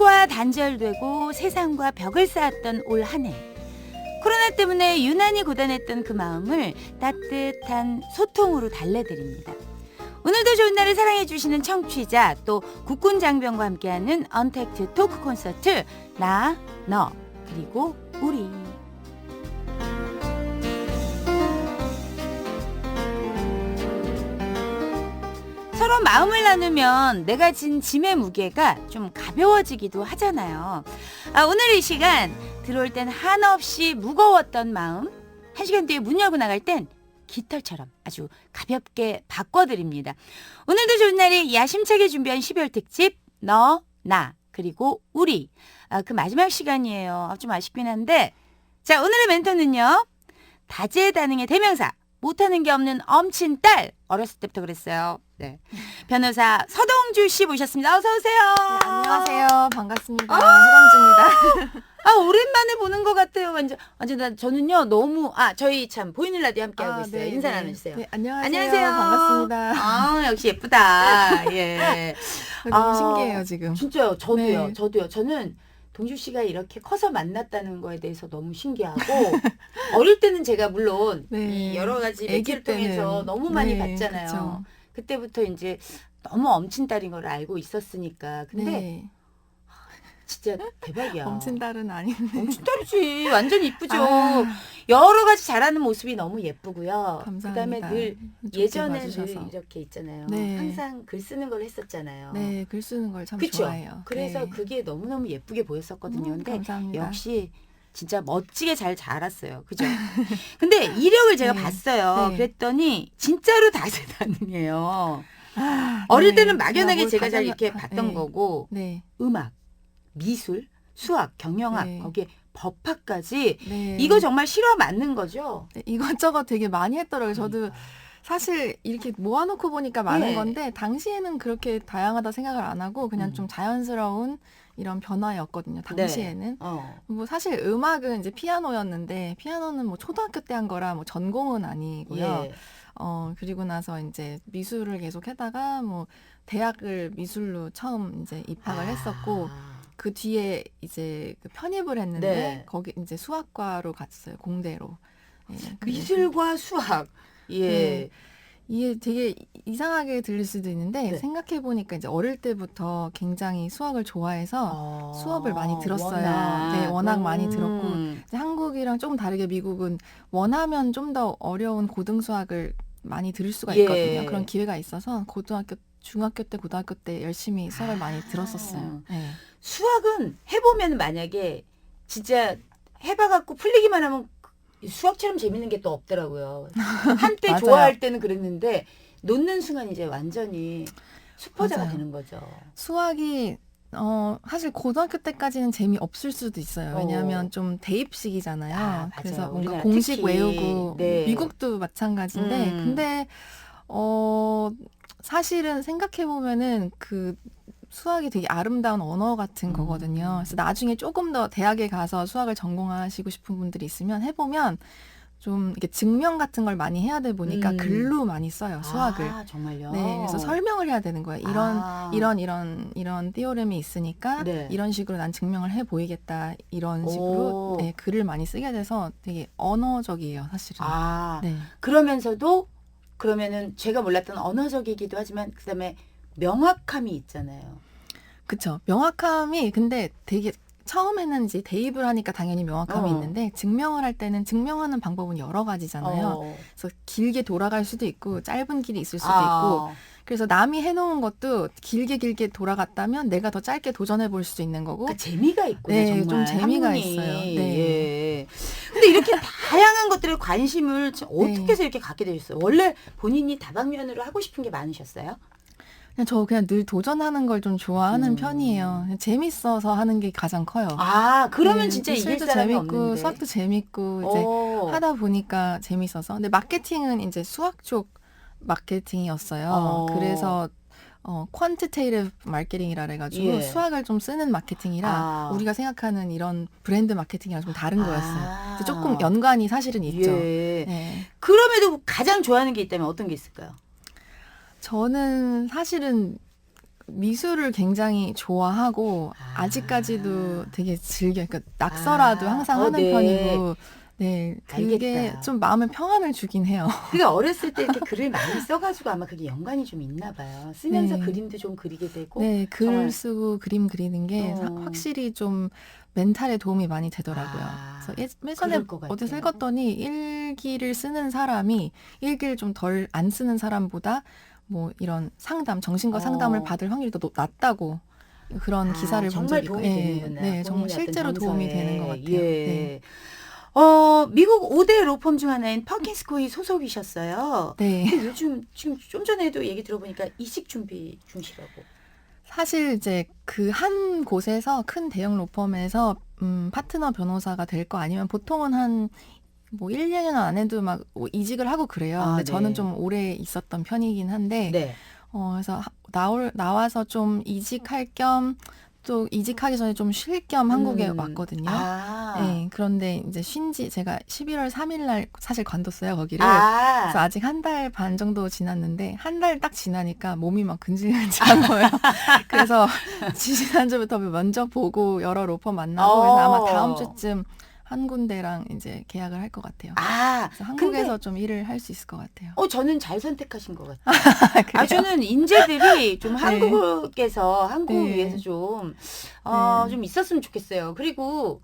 가족과 단절되고 세상과 벽을 쌓았던 올 한 해. 코로나 때문에 유난히 고단했던 그 마음을 따뜻한 소통으로 달래드립니다. 오늘도 좋은 날을 사랑해주시는 청취자, 또 국군 장병과 함께하는 언택트 토크 콘서트 나, 너, 그리고 우리. 서로 마음을 나누면 내가 진 짐의 무게가 좀 가벼워지기도 하잖아요. 오늘 이 시간 들어올 땐 한없이 무거웠던 마음, 한 시간 뒤에 문 열고 나갈 땐 깃털처럼 아주 가볍게 바꿔드립니다. 오늘도 좋은 날이 야심차게 준비한 12월 특집 너, 나, 그리고 우리. 그 마지막 시간이에요. 좀 아쉽긴 한데, 자, 오늘의 멘토는요, 다재다능의 대명사, 못하는 게 없는 엄친 딸. 어렸을 때부터 그랬어요. 네. 변호사 서동주 씨 모셨습니다. 어서 오세요. 네, 안녕하세요. 반갑습니다. 서동주입니다. 오랜만에 보는 것 같아요. 완전 저는요 너무 저희 참 보이는 라디오 함께 하고 있어요. 네, 인사 네. 나눠주세요. 네, 안녕하세요. 안녕하세요. 반갑습니다. 역시 예쁘다. 예. 너무 신기해요 지금. 진짜요. 저도요. 네. 저는 동주 씨가 이렇게 커서 만났다는 거에 대해서 너무 신기하고 어릴 때는 제가 물론 네. 이 여러 가지 애기 매체를 통해서 때는. 너무 많이 네, 봤잖아요. 그쵸. 그때부터 이제 너무 엄친딸인 걸 알고 있었으니까. 근데 네. 진짜 대박이야. 엄친딸은 아닌데. 엄친딸이지. 완전 이쁘죠. 아, 여러 가지 잘하는 모습이 너무 예쁘고요. 감사합니다. 그다음에 늘 좋게 예전에 봐주셔서. 늘 이렇게 있잖아요. 네. 항상 글 쓰는 걸 했었잖아요. 네, 글 쓰는 걸 참 그쵸? 좋아해요. 그래서 네. 그게 너무너무 예쁘게 보였었거든요. 근데 감사합니다. 역시 진짜 멋지게 잘 자랐어요. 그죠? 근데 이력을 제가 네. 봤어요. 네. 그랬더니 진짜로 다재다능해요. 아, 어릴 네. 때는 막연하게 뭘 제가 잘 가장- 이렇게 봤던 네. 거고 네. 음악, 미술, 수학, 경영학, 네. 거기에 법학까지 네. 이거 정말 실화 맞는 거죠? 네, 이것저것 되게 많이 했더라고요. 저도 그러니까. 사실 이렇게 모아놓고 보니까 많은 네. 건데 당시에는 그렇게 다양하다 생각을 안 하고 그냥 음. 좀 자연스러운 이런 변화였거든요. 당시에는. 어. 뭐 사실 음악은 이제 피아노였는데 피아노는 뭐 초등학교 때 한 거라 뭐 전공은 아니고요. 예. 그리고 나서 이제 미술을 계속 하다가 뭐 대학을 미술로 처음 이제 입학을 했었고 그 뒤에 이제 그 편입을 했는데 네. 거기 이제 수학과로 갔어요. 공대로. 예, 그래서 미술과 수학. 예. 네. 이게 되게 이상하게 들릴 수도 있는데 네. 생각해 보니까 이제 어릴 때부터 굉장히 수학을 좋아해서 수업을 많이 들었어요. 네, 워낙 많이 들었고 이제 한국이랑 조금 다르게 미국은 원하면 좀 더 어려운 고등 수학을 많이 들을 수가 예. 있거든요. 그런 기회가 있어서 중학교 때, 고등학교 때 열심히 수학을 많이 들었었어요. 네. 수학은 해보면 만약에 진짜 해봐갖고 풀리기만 하면 수학처럼 재밌는 게 또 없더라고요. 한때 맞아요. 좋아할 때는 그랬는데 놓는 순간 이제 완전히 수포자가 맞아요. 되는 거죠. 수학이 사실 고등학교 때까지는 재미없을 수도 있어요. 왜냐하면 좀 대입식이잖아요. 맞아요. 그래서 뭔가 우리나라 공식 특히. 외우고 네. 미국도 마찬가지인데 근데 사실은 생각해 보면은 그 수학이 되게 아름다운 언어 같은 거거든요. 그래서 나중에 조금 더 대학에 가서 수학을 전공하시고 싶은 분들이 있으면 해보면 좀 이렇게 증명 같은 걸 많이 해야 돼 보니까 글로 많이 써요, 수학을. 정말요? 네, 그래서 설명을 해야 되는 거예요. 이런 띠오렘이 있으니까 네. 이런 식으로 난 증명을 해 보이겠다. 이런 식으로 네, 글을 많이 쓰게 돼서 되게 언어적이에요, 사실은. 네. 그러면은 제가 몰랐던 언어적이기도 하지만 그다음에 명확함이 있잖아요. 그쵸. 명확함이 근데 되게 처음에는 이제 대입을 하니까 당연히 명확함이 있는데 증명을 할 때는 증명하는 방법은 여러 가지잖아요. 그래서 길게 돌아갈 수도 있고 짧은 길이 있을 수도 있고 그래서 남이 해놓은 것도 길게 돌아갔다면 내가 더 짧게 도전해 볼 수도 있는 거고. 그러니까 재미가 있구나. 네, 정말. 좀 재미가 학문이. 있어요. 네. 예. 근데 이렇게 다양한 것들에 관심을 어떻게 네. 해서 이렇게 갖게 되셨어요? 원래 본인이 다방면으로 하고 싶은 게 많으셨어요? 그냥 늘 도전하는 걸 좀 좋아하는 편이에요. 그냥 재밌어서 하는 게 가장 커요. 그러면 네, 진짜 이길 미술도 사람이 재밌고 없는데. 수학도 재밌고 이제 하다 보니까 재밌어서. 근데 마케팅은 이제 수학 쪽 마케팅이었어요. 그래서 퀀티테이티브 마케팅이라 해가지고 예. 수학을 좀 쓰는 마케팅이라 우리가 생각하는 이런 브랜드 마케팅이랑 좀 다른 거였어요. 그래서 조금 연관이 사실은 있죠. 예. 네. 그럼에도 가장 좋아하는 게 있다면 어떤 게 있을까요? 저는 사실은 미술을 굉장히 좋아하고 아직까지도 되게 즐겨. 그러니까 낙서라도 항상 하는 네. 편이고. 네, 그게 알겠다. 좀 마음에 평안을 주긴 해요. 그게 어렸을 때 이렇게 글을 많이 써가지고 아마 그게 연관이 좀 있나 봐요. 쓰면서 네. 그림도 좀 그리게 되고. 네, 글 정말. 쓰고 그림 그리는 게 확실히 좀 멘탈에 도움이 많이 되더라고요. 아, 그래서 예전에 그럴 것 어디서 같아요. 읽었더니 일기를 쓰는 사람이 일기를 좀 덜 안 쓰는 사람보다 뭐 이런 상담, 정신과 상담을 받을 확률이 더 낮다고 그런 기사를 본 정말 적이 있고. 도움이 예, 되는구나. 네, 정말 본인의 어떤 실제로 도움이 정서에. 되는 것 같아요. 예. 네. 미국 5대 로펌 중 하나인 퍼킨스코이 소속이셨어요. 네. 근데 요즘 지금 좀 전에도 얘기 들어보니까 이직 준비 중이시라고. 사실 이제 그 한 곳에서 큰 대형 로펌에서 파트너 변호사가 될 거 아니면 보통은 한 뭐 1, 2년 안에도 막 이직을 하고 그래요. 근데 네. 저는 좀 오래 있었던 편이긴 한데 네. 그래서 나와서 좀 이직할 겸 또 이직하기 전에 좀 쉴 겸 한국에 왔거든요. 네, 그런데 이제 쉰지 제가 11월 3일 날 사실 관뒀어요, 거기를. 그래서 아직 한 달 반 정도 지났는데 한 달 딱 지나니까 몸이 막 근질근질한 거예요. 그래서 지난주부터 면접 보고 여러 로펌 만나고 그래서 아마 다음 주쯤 한 군데랑 이제 계약을 할 것 같아요. 그래서 한국에서 좀 일을 할 수 있을 것 같아요. 저는 잘 선택하신 것 같아요. 저는 인재들이 좀 한국에서 한국을 네. 위해서 좀 있었으면 좋겠어요. 그리고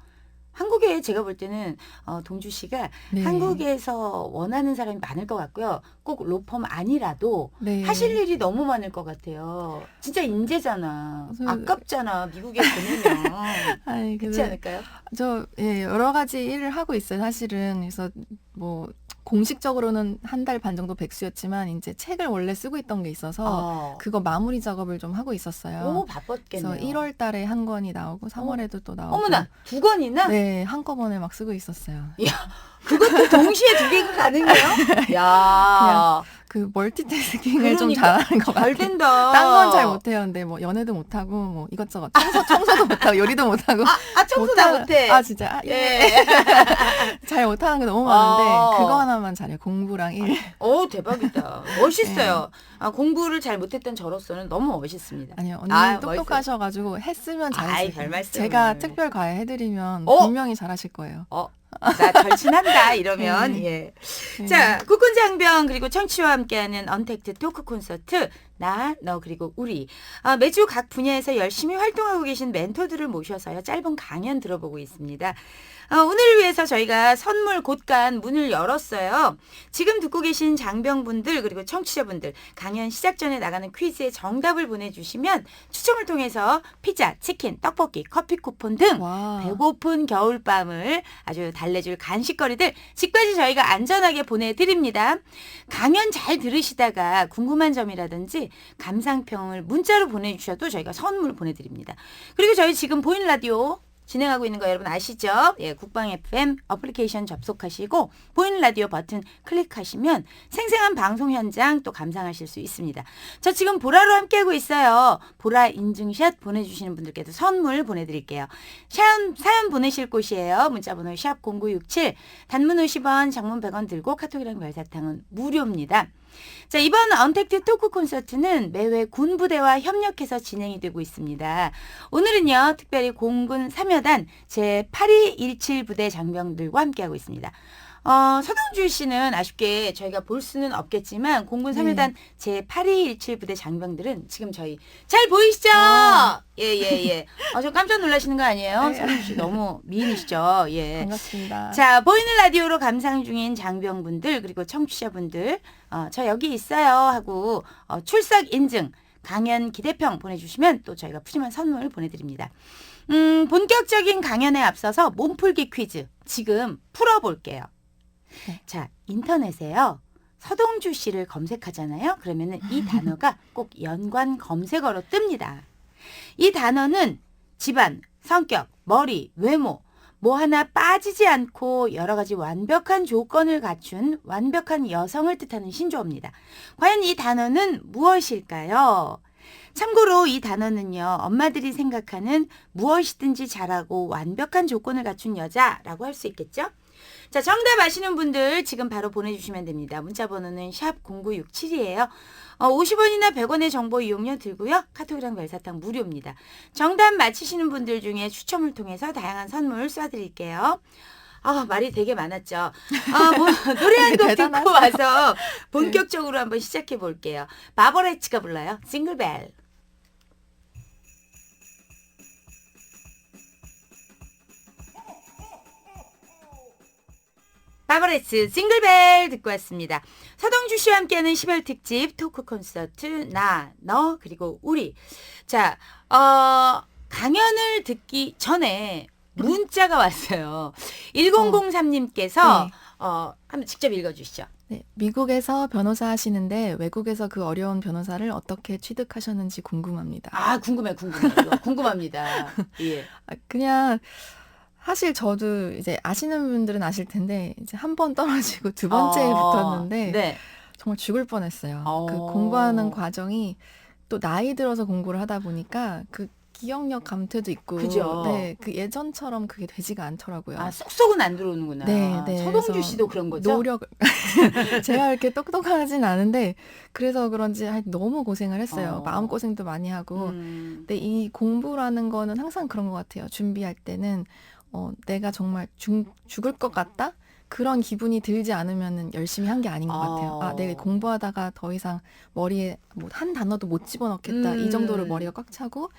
한국에 제가 볼 때는 동주 씨가 네. 한국에서 원하는 사람이 많을 것 같고요. 꼭 로펌 아니라도 네. 하실 일이 너무 많을 것 같아요. 진짜 인재잖아. 아깝잖아. 미국에 보내면. 아니, 그렇지 않을까요? 여러 가지 일을 하고 있어요, 사실은. 그래서 뭐 공식적으로는 한 달 반 정도 백수였지만 이제 책을 원래 쓰고 있던 게 있어서 그거 마무리 작업을 좀 하고 있었어요. 바빴겠네요. 그래서 1월 달에 한 권이 나오고 3월에도 또 나오고. 어머나, 2권이나? 네, 한꺼번에 막 쓰고 있었어요. 야, 그것도 동시에 2개가 가능해요? 야, 그 멀티태스킹을 좀 그러니까 잘하는 것 잘 같아요. 된다. 딴 건 잘 못해요. 근데 뭐 연애도 못하고 뭐 이것저것 청소도 못하고 요리도 못하고. 청소도 못해. 진짜. 예. 잘 못하는 게 너무 많은데 그거 하나만 잘해요. 공부랑 일. 대박이다. 멋있어요. 공부를 잘 못했던 저로서는 너무 멋있습니다. 아니요, 언니 똑똑하셔가지고 했으면 잘했어요. 별 말씀. 제가 특별 과외 해드리면 분명히 잘하실 거예요. 나 절친한다 이러면. 네. 예. 자, 국군장병 그리고 청취와 함께하는 언택트 토크 콘서트 나, 너 그리고 우리. 매주 각 분야에서 열심히 활동하고 계신 멘토들을 모셔서요. 짧은 강연 들어보고 있습니다. 오늘을 위해서 저희가 선물 곳간 문을 열었어요. 지금 듣고 계신 장병분들 그리고 청취자분들 강연 시작 전에 나가는 퀴즈에 정답을 보내주시면 추첨을 통해서 피자, 치킨, 떡볶이, 커피 쿠폰 등 배고픈 겨울밤을 아주 달래줄 간식거리들 집까지 저희가 안전하게 보내드립니다. 강연 잘 들으시다가 궁금한 점이라든지 감상평을 문자로 보내주셔도 저희가 선물 보내드립니다. 그리고 저희 지금 보이는 라디오 진행하고 있는 거 여러분 아시죠? 예, 국방 FM 어플리케이션 접속하시고 보이는 라디오 버튼 클릭하시면 생생한 방송 현장 또 감상하실 수 있습니다. 저 지금 보라로 함께하고 있어요. 보라 인증샷 보내주시는 분들께도 선물 보내드릴게요. 사연 보내실 곳이에요. 문자번호 샵0967 단문 50원 장문 100원 들고 카톡이랑 별사탕은 무료입니다. 자, 이번 언택트 토크 콘서트는 매회 군부대와 협력해서 진행이 되고 있습니다. 오늘은요, 특별히 공군 3여단 제8217 부대 장병들과 함께하고 있습니다. 서동주 씨는 아쉽게 저희가 볼 수는 없겠지만 공군 3여단 제8217 부대 장병들은 지금 저희 잘 보이시죠? 예. 저 깜짝 놀라시는 거 아니에요? 서동주 씨 너무 미인이시죠? 예. 반갑습니다. 자, 보이는 라디오로 감상 중인 장병분들 그리고 청취자분들 저 여기 있어요 하고 출석 인증 강연 기대평 보내주시면 또 저희가 푸짐한 선물 보내드립니다. 본격적인 강연에 앞서서 몸풀기 퀴즈 지금 풀어볼게요. 자, 인터넷에요. 서동주 씨를 검색하잖아요. 그러면은 이 단어가 꼭 연관 검색어로 뜹니다. 이 단어는 집안, 성격, 머리, 외모 뭐 하나 빠지지 않고 여러 가지 완벽한 조건을 갖춘 완벽한 여성을 뜻하는 신조어입니다. 과연 이 단어는 무엇일까요? 참고로 이 단어는요. 엄마들이 생각하는 무엇이든지 잘하고 완벽한 조건을 갖춘 여자라고 할 수 있겠죠? 자, 정답 아시는 분들 지금 바로 보내주시면 됩니다. 문자 번호는 샵 0967이에요. 50원이나 100원의 정보 이용료 들고요. 카톡이랑 별사탕 무료입니다. 정답 맞히시는 분들 중에 추첨을 통해서 다양한 선물 쏴드릴게요. 말이 되게 많았죠. 노래 한 곡 듣고 와서 본격적으로 한번 시작해 볼게요. 바버레츠가 불러요. 싱글벨. 바버레츠 싱글벨 듣고 왔습니다. 서동주 씨와 함께하는 10월 특집 토크 콘서트 나, 너, 그리고 우리. 자, 강연을 듣기 전에 문자가 왔어요. 1003님께서 네. 한번 직접 읽어주시죠. 네, 미국에서 변호사 하시는데 외국에서 그 어려운 변호사를 어떻게 취득하셨는지 궁금합니다. 궁금해요. 궁금합니다. 예. 그냥 사실 저도 이제 아시는 분들은 아실 텐데 이제 한 번 떨어지고 두 번째에 붙었는데 네. 정말 죽을 뻔했어요. 그 공부하는 과정이 또 나이 들어서 공부를 하다 보니까 그 기억력 감퇴도 있고, 그죠. 네, 그 예전처럼 그게 되지가 않더라고요. 쏙쏙은 안 들어오는구나. 네, 네. 서동주 그래서 씨도 그런 거죠? 노력을 제가 이렇게 똑똑하진 않은데 그래서 그런지 너무 고생을 했어요. 마음 고생도 많이 하고. 근데 이 공부라는 거는 항상 그런 것 같아요. 준비할 때는 내가 정말 죽을 것 같다? 그런 기분이 들지 않으면 열심히 한 게 아닌 것 같아요. 내가 공부하다가 더 이상 머리에 뭐 한 단어도 못 집어넣겠다. 이 정도로 머리가 꽉 차고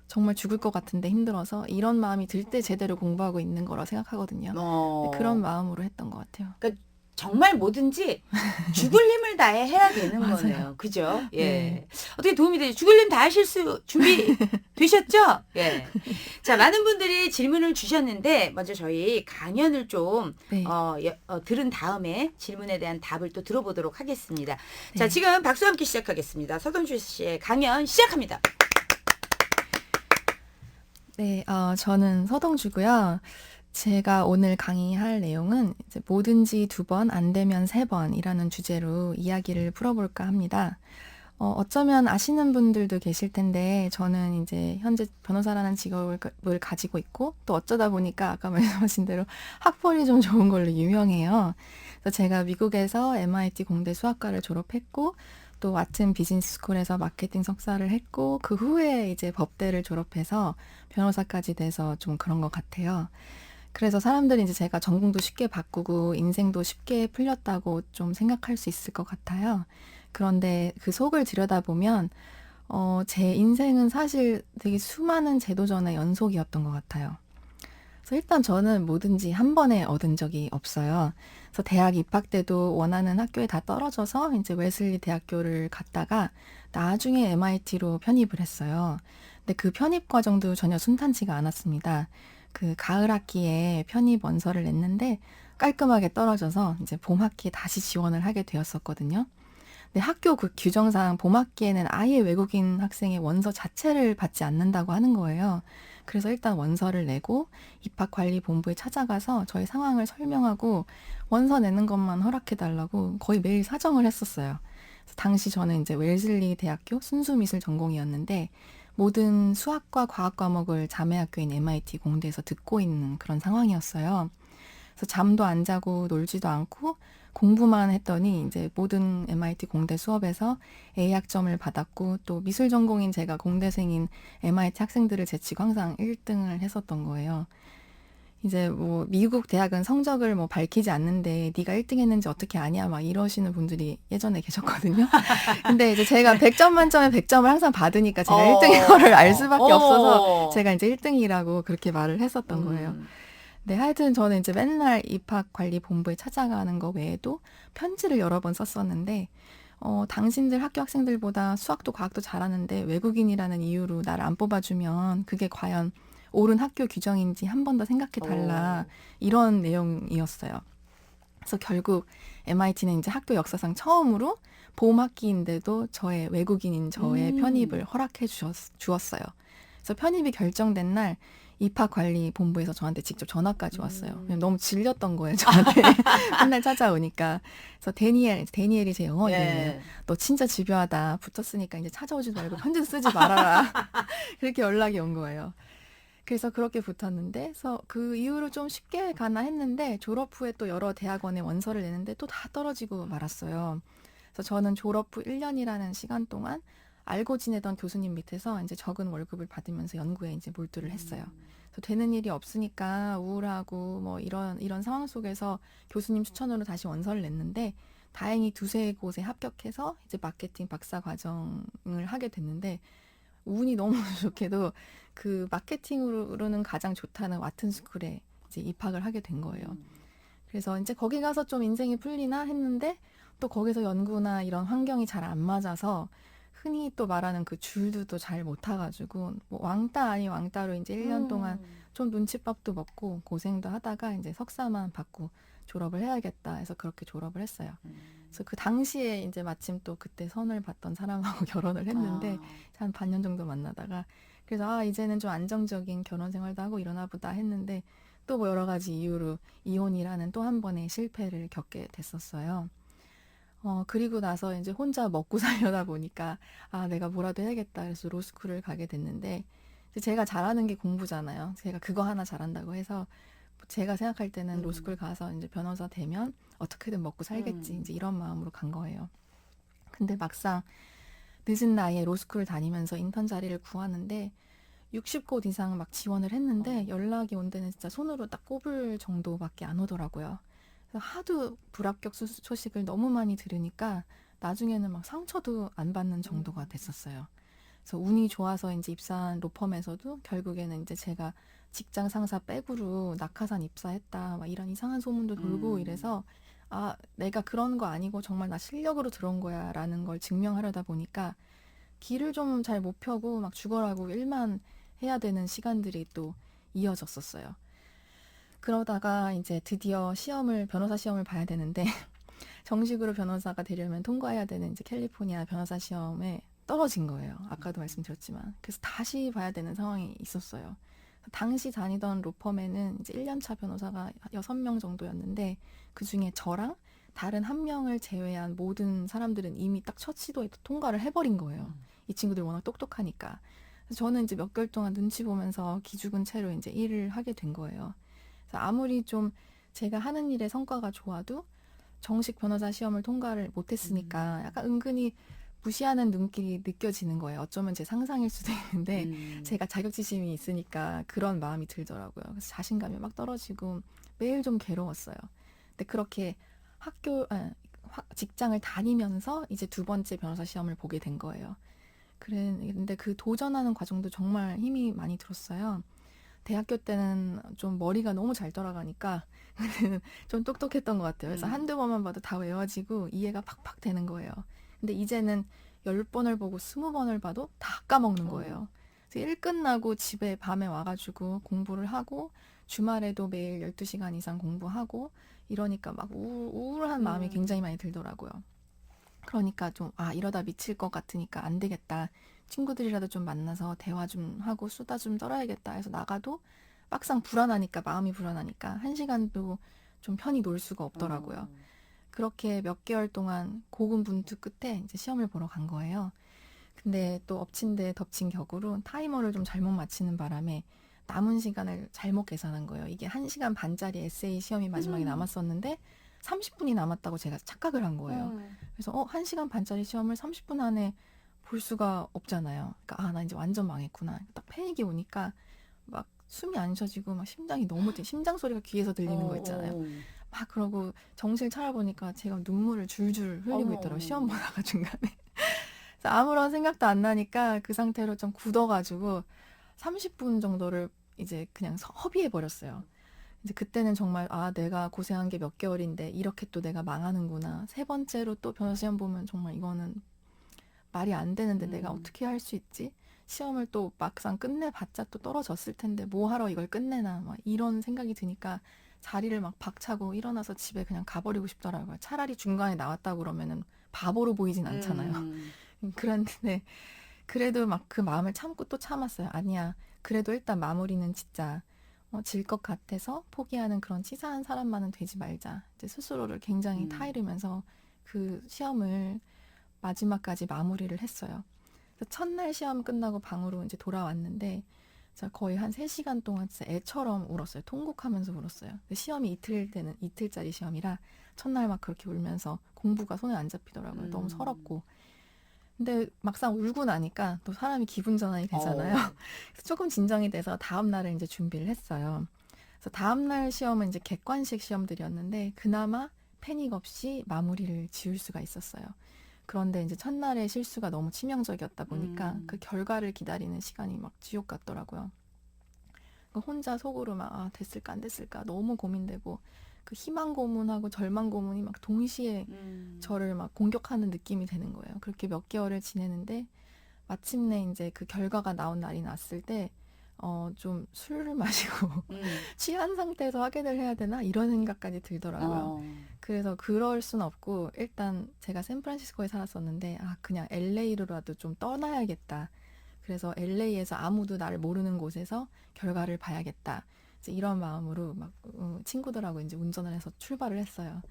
정말 죽을 것 같은데 힘들어서 이런 마음이 들 때 제대로 공부하고 있는 거라 생각하거든요. 그런 마음으로 했던 것 같아요. 그러니까 정말 뭐든지 죽을 힘을 다해 해야 되는 맞아요. 거네요. 그죠? 예. 네. 어떻게 도움이 되죠? 죽을 힘 다하실 수 준비 되셨죠? 예. 자, 많은 분들이 질문을 주셨는데 먼저 저희 강연을 좀 네. 들은 다음에 질문에 대한 답을 또 들어보도록 하겠습니다. 네. 자, 지금 박수와 함께 시작하겠습니다. 서동주 씨의 강연 시작합니다. 네, 저는 서동주고요. 제가 오늘 강의할 내용은 이제 뭐든지 2번, 안 되면 3번이라는 주제로 이야기를 풀어볼까 합니다. 어쩌면 아시는 분들도 계실 텐데 저는 이제 현재 변호사라는 직업을 가지고 있고 또 어쩌다 보니까 아까 말씀하신 대로 학벌이 좀 좋은 걸로 유명해요. 그래서 제가 미국에서 MIT 공대 수학과를 졸업했고 또 왓튼 비즈니스 스쿨에서 마케팅 석사를 했고 그 후에 이제 법대를 졸업해서 변호사까지 돼서 좀 그런 것 같아요. 그래서 사람들이 이제 제가 전공도 쉽게 바꾸고 인생도 쉽게 풀렸다고 좀 생각할 수 있을 것 같아요. 그런데 그 속을 들여다보면 제 인생은 사실 되게 수많은 제도전의 연속이었던 것 같아요. 그래서 일단 저는 뭐든지 한 번에 얻은 적이 없어요. 그래서 대학 입학 때도 원하는 학교에 다 떨어져서 이제 웨슬리 대학교를 갔다가 나중에 MIT로 편입을 했어요. 근데 그 편입 과정도 전혀 순탄치가 않았습니다. 그 가을 학기에 편입 원서를 냈는데 깔끔하게 떨어져서 이제 봄 학기에 다시 지원을 하게 되었었거든요. 근데 학교 그 규정상 봄 학기에는 아예 외국인 학생의 원서 자체를 받지 않는다고 하는 거예요. 그래서 일단 원서를 내고 입학관리본부에 찾아가서 저희 상황을 설명하고 원서 내는 것만 허락해달라고 거의 매일 사정을 했었어요. 그래서 당시 저는 이제 웰슬리 대학교 순수미술 전공이었는데 모든 수학과 과학 과목을 자매 학교인 MIT 공대에서 듣고 있는 그런 상황이었어요. 그래서 잠도 안 자고 놀지도 않고 공부만 했더니 이제 모든 MIT 공대 수업에서 A학점을 받았고 또 미술 전공인 제가 공대생인 MIT 학생들을 제치고 항상 1등을 했었던 거예요. 이제 뭐 미국 대학은 성적을 뭐 밝히지 않는데 네가 1등 했는지 어떻게 아냐 막 이러시는 분들이 예전에 계셨거든요. 근데 이제 제가 100점 만점에 100점을 항상 받으니까 제가 1등인 거를 알 수밖에 없어서 제가 이제 1등이라고 그렇게 말을 했었던 거예요. 네, 하여튼 저는 이제 맨날 입학관리본부에 찾아가는 거 외에도 편지를 여러 번 썼었는데 당신들 학교 학생들보다 수학도 과학도 잘하는데 외국인이라는 이유로 나를 안 뽑아주면 그게 과연 옳은 학교 규정인지 한 번 더 생각해달라 이런 내용이었어요. 그래서 결국 MIT는 이제 학교 역사상 처음으로 봄 학기인데도 저의 외국인인 저의 편입을 허락해 주었어요. 그래서 편입이 결정된 날 입학관리본부에서 저한테 직접 전화까지 왔어요. 너무 질렸던 거예요, 저한테. 맨날 찾아오니까. 그래서 데니엘이 제 영어 이름이에요. 너 진짜 집요하다. 붙었으니까 이제 찾아오지 말고 편지도 쓰지 말아라. 그렇게 연락이 온 거예요. 그래서 그렇게 붙었는데, 그래서 그 이후로 좀 쉽게 가나 했는데, 졸업 후에 또 여러 대학원에 원서를 내는데 또 다 떨어지고 말았어요. 그래서 저는 졸업 후 1년이라는 시간 동안 알고 지내던 교수님 밑에서 이제 적은 월급을 받으면서 연구에 이제 몰두를 했어요. 그래서 되는 일이 없으니까 우울하고 뭐 이런 상황 속에서 교수님 추천으로 다시 원서를 냈는데, 다행히 두세 곳에 합격해서 이제 마케팅 박사 과정을 하게 됐는데, 운이 너무 좋게도 그 마케팅으로는 가장 좋다는 와튼스쿨에 이제 입학을 하게 된 거예요. 그래서 이제 거기 가서 좀 인생이 풀리나 했는데, 또 거기서 연구나 이런 환경이 잘 안 맞아서 흔히 또 말하는 그 줄도 또 잘 못 타가지고 뭐 왕따 아닌 왕따로 이제 1년 동안 좀 눈칫밥도 먹고 고생도 하다가 이제 석사만 받고 졸업을 해야겠다 해서 그렇게 졸업을 했어요. 그래서 그 당시에 이제 마침 또 그때 선을 봤던 사람하고 결혼을 했는데 한 반년 정도 만나다가, 그래서 아 이제는 좀 안정적인 결혼 생활도 하고 이러나 보다 했는데, 또 뭐 여러 가지 이유로 이혼이라는 또 한 번의 실패를 겪게 됐었어요. 그리고 나서 이제 혼자 먹고 살려다 보니까, 아, 내가 뭐라도 해야겠다. 그래서 로스쿨을 가게 됐는데, 이제 제가 잘하는 게 공부잖아요. 제가 그거 하나 잘한다고 해서, 제가 생각할 때는 로스쿨 가서 이제 변호사 되면 어떻게든 먹고 살겠지. 이제 이런 마음으로 간 거예요. 근데 막상 늦은 나이에 로스쿨을 다니면서 인턴 자리를 구하는데, 60곳 이상 막 지원을 했는데, 연락이 온 데는 진짜 손으로 딱 꼽을 정도밖에 안 오더라고요. 그래서 하도 불합격 소식을 너무 많이 들으니까 나중에는 막 상처도 안 받는 정도가 됐었어요. 그래서 운이 좋아서 이제 입사한 로펌에서도 결국에는 이제 제가 직장 상사 백으로 낙하산 입사했다, 막 이런 이상한 소문도 돌고 이래서, 아, 내가 그런 거 아니고 정말 나 실력으로 들어온 거야 라는 걸 증명하려다 보니까 길을 좀 잘 못 펴고 막 죽어라고 일만 해야 되는 시간들이 또 이어졌었어요. 그러다가 이제 드디어 변호사 시험을 봐야 되는데, 정식으로 변호사가 되려면 통과해야 되는 이제 캘리포니아 변호사 시험에 떨어진 거예요. 아까도 말씀드렸지만. 그래서 다시 봐야 되는 상황이 있었어요. 당시 다니던 로펌에는 이제 1년차 변호사가 6명 정도였는데, 그 중에 저랑 다른 한 명을 제외한 모든 사람들은 이미 딱 첫 시도에 통과를 해버린 거예요. 이 친구들 워낙 똑똑하니까. 그래서 저는 이제 몇 개월 동안 눈치 보면서 기죽은 채로 이제 일을 하게 된 거예요. 그래서 아무리 좀 제가 하는 일의 성과가 좋아도 정식 변호사 시험을 통과를 못했으니까 약간 은근히 무시하는 눈길이 느껴지는 거예요. 어쩌면 제 상상일 수도 있는데 제가 자격지심이 있으니까 그런 마음이 들더라고요. 그래서 자신감이 막 떨어지고 매일 좀 괴로웠어요. 근데 그렇게 직장을 다니면서 이제 두 번째 변호사 시험을 보게 된 거예요. 근데 그 도전하는 과정도 정말 힘이 많이 들었어요. 대학교 때는 좀 머리가 너무 잘 돌아가니까 좀 똑똑했던 것 같아요. 그래서 한두 번만 봐도 다 외워지고 이해가 팍팍 되는 거예요. 근데 이제는 10번을 보고 20번을 봐도 다 까먹는 거예요. 그래서 일 끝나고 집에 밤에 와가지고 공부를 하고, 주말에도 매일 12시간 이상 공부하고 이러니까 막 우울한 마음이 굉장히 많이 들더라고요. 그러니까 좀, 이러다 미칠 것 같으니까 안 되겠다. 친구들이라도 좀 만나서 대화 좀 하고 수다 좀 떨어야겠다 해서 나가도 막상 마음이 불안하니까 1시간도 좀 편히 놀 수가 없더라고요. 그렇게 몇 개월 동안 고군분투 끝에 이제 시험을 보러 간 거예요. 근데 또 엎친 데 덮친 격으로 타이머를 좀 잘못 맞히는 바람에 남은 시간을 잘못 계산한 거예요. 이게 1시간 반짜리 에세이 시험이 마지막에 남았었는데 30분이 남았다고 제가 착각을 한 거예요. 그래서 1시간 반짜리 시험을 30분 안에 볼 수가 없잖아요. 그러니까 나 이제 완전 망했구나. 딱 패닉이 오니까 막 숨이 안 쉬어지고 막 심장이 너무 심장 소리가 귀에서 들리는 거 있잖아요. 막 그러고 정신 차려보니까 제가 눈물을 줄줄 흘리고 있더라고요. 시험 보다가 중간에. 그래서 아무런 생각도 안 나니까 그 상태로 좀 굳어가지고 30분 정도를 이제 그냥 허비해버렸어요. 이제 그때는 정말 내가 고생한 게 몇 개월인데 이렇게 또 내가 망하는구나. 세 번째로 또 변호사 시험 보면 정말 이거는 말이 안 되는데 내가 어떻게 할 수 있지? 시험을 또 막상 끝내봤자 또 떨어졌을 텐데 뭐 하러 이걸 끝내나 막 이런 생각이 드니까 자리를 막 박차고 일어나서 집에 그냥 가버리고 싶더라고요. 차라리 중간에 나왔다 그러면은 바보로 보이진 않잖아요. 그런데 그래도 막 그 마음을 참고 또 참았어요. 아니야. 그래도 일단 마무리는 짓자. 질 것 같아서 포기하는 그런 치사한 사람만은 되지 말자. 이제 스스로를 굉장히 타이르면서 그 시험을 마지막까지 마무리를 했어요. 그래서 첫날 시험 끝나고 방으로 이제 돌아왔는데 제가 거의 한 3시간 동안 진짜 애처럼 울었어요. 통곡하면서 울었어요. 시험이 이틀짜리 시험이라 첫날 막 그렇게 울면서 공부가 손에 안 잡히더라고요. 너무 서럽고. 근데 막상 울고 나니까 또 사람이 기분 전환이 되잖아요. 그래서 조금 진정이 돼서 다음 날을 이제 준비를 했어요. 그래서 다음 날 시험은 이제 객관식 시험들이었는데 그나마 패닉 없이 마무리를 지을 수가 있었어요. 그런데 이제 첫날의 실수가 너무 치명적이었다 보니까 그 결과를 기다리는 시간이 막 지옥 같더라고요. 혼자 속으로 막 아, 됐을까 안 됐을까 너무 고민되고 그 희망 고문하고 절망 고문이 막 동시에 저를 막 공격하는 느낌이 되는 거예요. 그렇게 몇 개월을 지내는데 마침내 이제 그 결과가 나온 날이 났을 때 좀 술을 마시고 취한 상태에서 확인을 해야 되나 이런 생각까지 들더라고요. 그래서 그럴 순 없고 일단 제가 샌프란시스코에 살았었는데 아 그냥 LA로라도 좀 떠나야겠다. 그래서 LA에서 아무도 나를 모르는 곳에서 결과를 봐야겠다. 이제 이런 마음으로 막 친구들하고 이제 운전을 해서 출발을 했어요.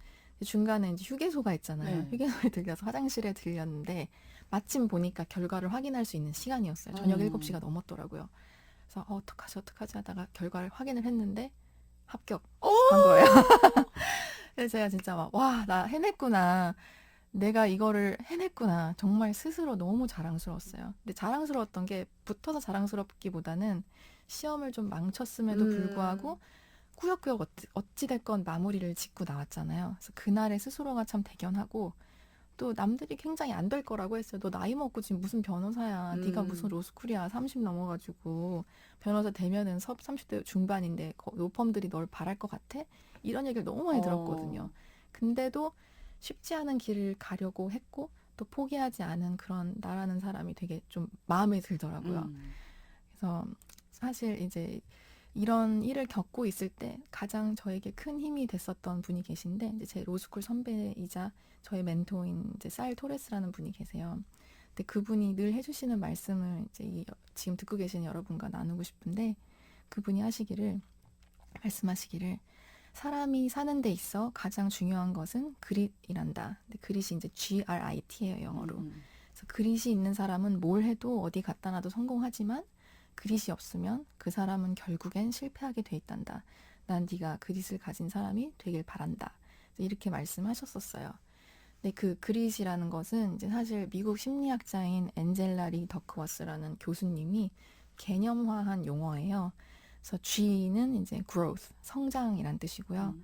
중간에 이제 휴게소가 있잖아요. 휴게소에 들려서 화장실에 들렸는데 마침 보니까 결과를 확인할 수 있는 시간이었어요. 저녁 7시가 넘었더라고요. 그래서 어떡하지 하다가 결과를 확인을 했는데 합격한 거예요. 그래서 제가 진짜 막 와, 나 해냈구나. 내가 이거를 해냈구나. 정말 스스로 너무 자랑스러웠어요. 근데 자랑스러웠던 게 붙어서 자랑스럽기보다는 시험을 좀 망쳤음에도 불구하고 꾸역꾸역 어찌됐건 마무리를 짓고 나왔잖아요. 그래서 그날의 스스로가 참 대견하고 또 남들이 굉장히 안 될 거라고 했어요. 너 나이 먹고 지금 무슨 변호사야. 네가 무슨 로스쿨이야. 30 넘어가지고 변호사 되면은 30대 중반인데 로펌들이 널 바랄 것 같아? 이런 얘기를 너무 많이 들었거든요. 근데도 쉽지 않은 길을 가려고 했고 또 포기하지 않은 그런 나라는 사람이 되게 좀 마음에 들더라고요. 그래서 사실 이제 이런 일을 겪고 있을 때 가장 저에게 큰 힘이 됐었던 분이 계신데 이제 제 로스쿨 선배이자 저의 멘토인 이제 쌀 토레스라는 분이 계세요. 근데 그분이 늘 해주시는 말씀을 이제 지금 듣고 계시는 여러분과 나누고 싶은데 그분이 말씀하시기를 사람이 사는 데 있어 가장 중요한 것은 그릿이란다. 근데 그릿이 이제 GRIT예요, 영어로. 그래서 그릿이 있는 사람은 뭘 해도 어디 갖다 놔도 성공하지만 그릿이 없으면 그 사람은 결국엔 실패하게 돼 있단다. 난 네가 그릿을 가진 사람이 되길 바란다. 이렇게 말씀하셨었어요. 근데 그 그릿이라는 것은 이제 사실 미국 심리학자인 엔젤라 리 더크워스라는 교수님이 개념화한 용어예요. 그래서 G는 이제 growth, 성장이란 뜻이고요.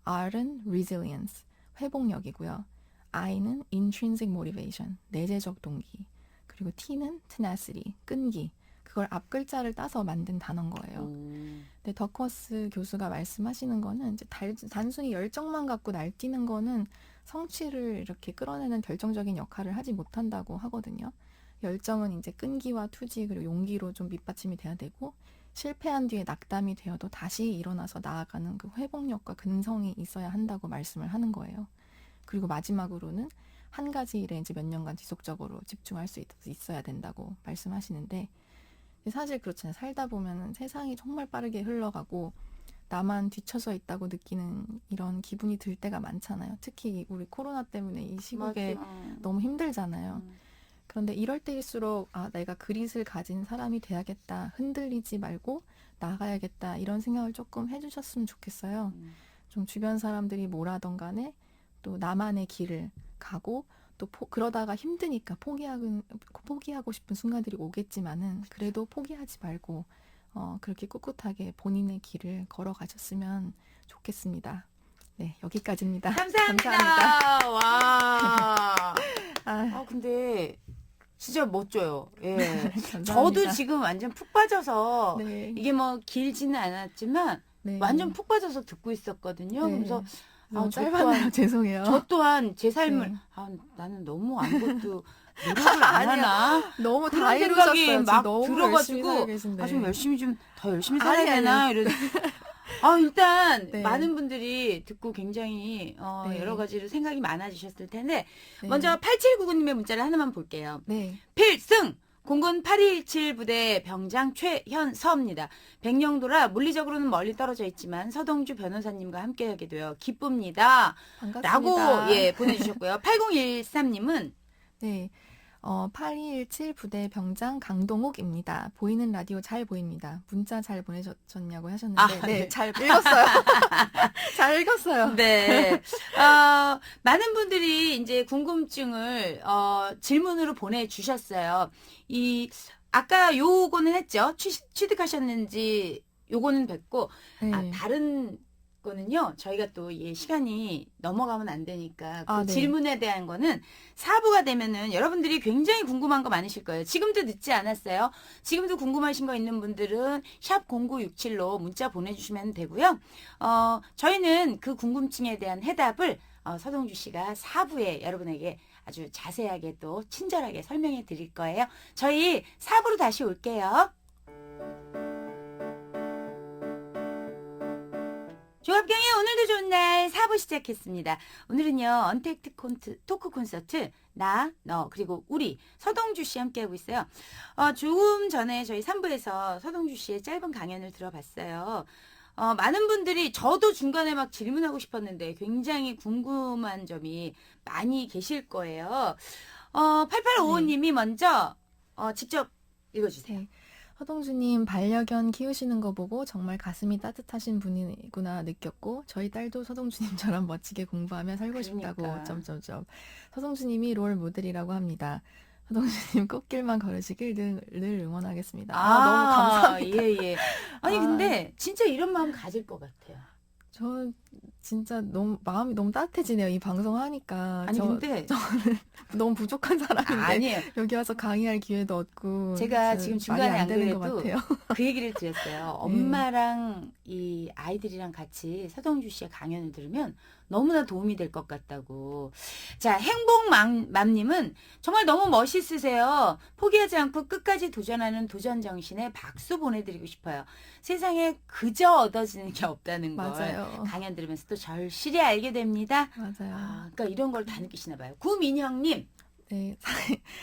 R은 resilience, 회복력이고요. I는 intrinsic motivation, 내재적 동기. 그리고 T는 tenacity, 끈기. 그걸 앞글자를 따서 만든 단어인 거예요. 근데 더커스 교수가 말씀하시는 거는 이제 단순히 열정만 갖고 날뛰는 거는 성취를 이렇게 끌어내는 결정적인 역할을 하지 못한다고 하거든요. 열정은 이제 끈기와 투지 그리고 용기로 좀 밑받침이 돼야 되고 실패한 뒤에 낙담이 되어도 다시 일어나서 나아가는 그 회복력과 근성이 있어야 한다고 말씀을 하는 거예요. 그리고 마지막으로는 한 가지 일에 이제 몇 년간 지속적으로 집중할 수 있어야 된다고 말씀하시는데 사실 그렇잖아요. 살다 보면은 세상이 정말 빠르게 흘러가고 나만 뒤쳐져 있다고 느끼는 이런 기분이 들 때가 많잖아요. 특히 우리 코로나 때문에 이 시국에 너무 힘들잖아요. 그런데 이럴 때일수록 아, 내가 그릿을 가진 사람이 돼야겠다. 흔들리지 말고 나가야겠다. 이런 생각을 조금 해주셨으면 좋겠어요. 좀 주변 사람들이 뭐라던 간에 또 나만의 길을 가고 또 그러다가 힘드니까 포기하고 싶은 순간들이 오겠지만은 그래도 포기하지 말고 그렇게 ቍ꿋하게 본인의 길을 걸어가셨으면 좋겠습니다. 네, 여기까지입니다. 감사합니다. 감사합니다. 와. 근데 진짜 멋져요. 예. 감사합니다. 저도 지금 완전 푹 빠져서 네. 이게 뭐 길지는 않았지만 네. 완전 푹 빠져서 듣고 있었거든요. 네. 그래서 너무 저 짧았나요? 죄송해요. 저 또한 제 삶을 네. 나는 너무 아무것도 노력을 안 하나? 너무 그런 다 생각이 이루셨어요. 막 너무 들어가지고 열심히 살고 계신데. 좀 열심히 좀 더 열심히 살아야 아니, 되나 이런. 일단 네. 많은 분들이 듣고 굉장히 네. 여러 가지로 생각이 많아지셨을 텐데 네. 먼저 8799님의 문자를 하나만 볼게요. 네. 필승! 공군 8217 부대 병장 최현서입니다. 백령도라 물리적으로는 멀리 떨어져 있지만 서동주 변호사님과 함께하게 되어 기쁩니다. 반갑습니다. 라고 보내주셨고요. 8013님은 네. 8217 부대 병장 강동욱입니다. 보이는 라디오 잘 보입니다. 문자 잘 보내셨냐고 하셨는데, 네, 잘 읽었어요. 잘 읽었어요. 네. 많은 분들이 이제 궁금증을, 질문으로 보내주셨어요. 아까 요거는 했죠? 취득하셨는지 요거는 뵙고, 네. 다른 거는요, 저희가 또 시간이 넘어가면 안 되니까 그 네. 질문에 대한 거는 4부가 되면은 여러분들이 굉장히 궁금한 거 많으실 거예요. 지금도 늦지 않았어요. 지금도 궁금하신 거 있는 분들은 샵 0967로 문자 보내주시면 되고요. 저희는 그 궁금증에 대한 해답을 서동주 씨가 4부에 여러분에게 아주 자세하게 또 친절하게 설명해 드릴 거예요. 저희 4부로 다시 올게요. 조합경의 오늘도 좋은 날 4부 시작했습니다. 오늘은요, 언택트 토크 콘서트, 나, 너, 그리고 우리, 서동주 씨 함께하고 있어요. 조금 전에 저희 3부에서 서동주 씨의 짧은 강연을 들어봤어요. 많은 분들이 저도 중간에 막 질문하고 싶었는데 굉장히 궁금한 점이 많이 계실 거예요. 8855님이 먼저 직접 읽어주세요. 네. 서동주님 반려견 키우시는 거 보고 정말 가슴이 따뜻하신 분이구나 느꼈고 저희 딸도 서동주님처럼 멋지게 공부하며 살고 싶다고 그러니까. 점점점. 서동주님이 롤 모델이라고 합니다. 서동주님 꽃길만 걸으시길 늘 응원하겠습니다. 너무 감사합니다. 예. 아니 근데 진짜 이런 마음 가질 것 같아요. 저 진짜 마음이 너무 따뜻해지네요. 이 방송 하니까. 아니 근데 너무 부족한 사람인데 아니에요. 여기 와서 강의할 기회도 얻고 제가 지금 중간에 말이 안 되는 것 그래도 같아요. 그 얘기를 드렸어요. 엄마랑 이 아이들이랑 같이 서동주 씨의 강연을 들으면 너무나 도움이 될 것 같다고. 자, 행복맘님은 정말 너무 멋있으세요. 포기하지 않고 끝까지 도전하는 도전 정신에 박수 보내드리고 싶어요. 세상에 그저 얻어지는 게 없다는 걸 맞아요. 강연 들으면서 또 절실히 알게 됩니다. 맞아요. 그러니까 이런 걸 다 느끼시나 봐요. 구민형님. 네,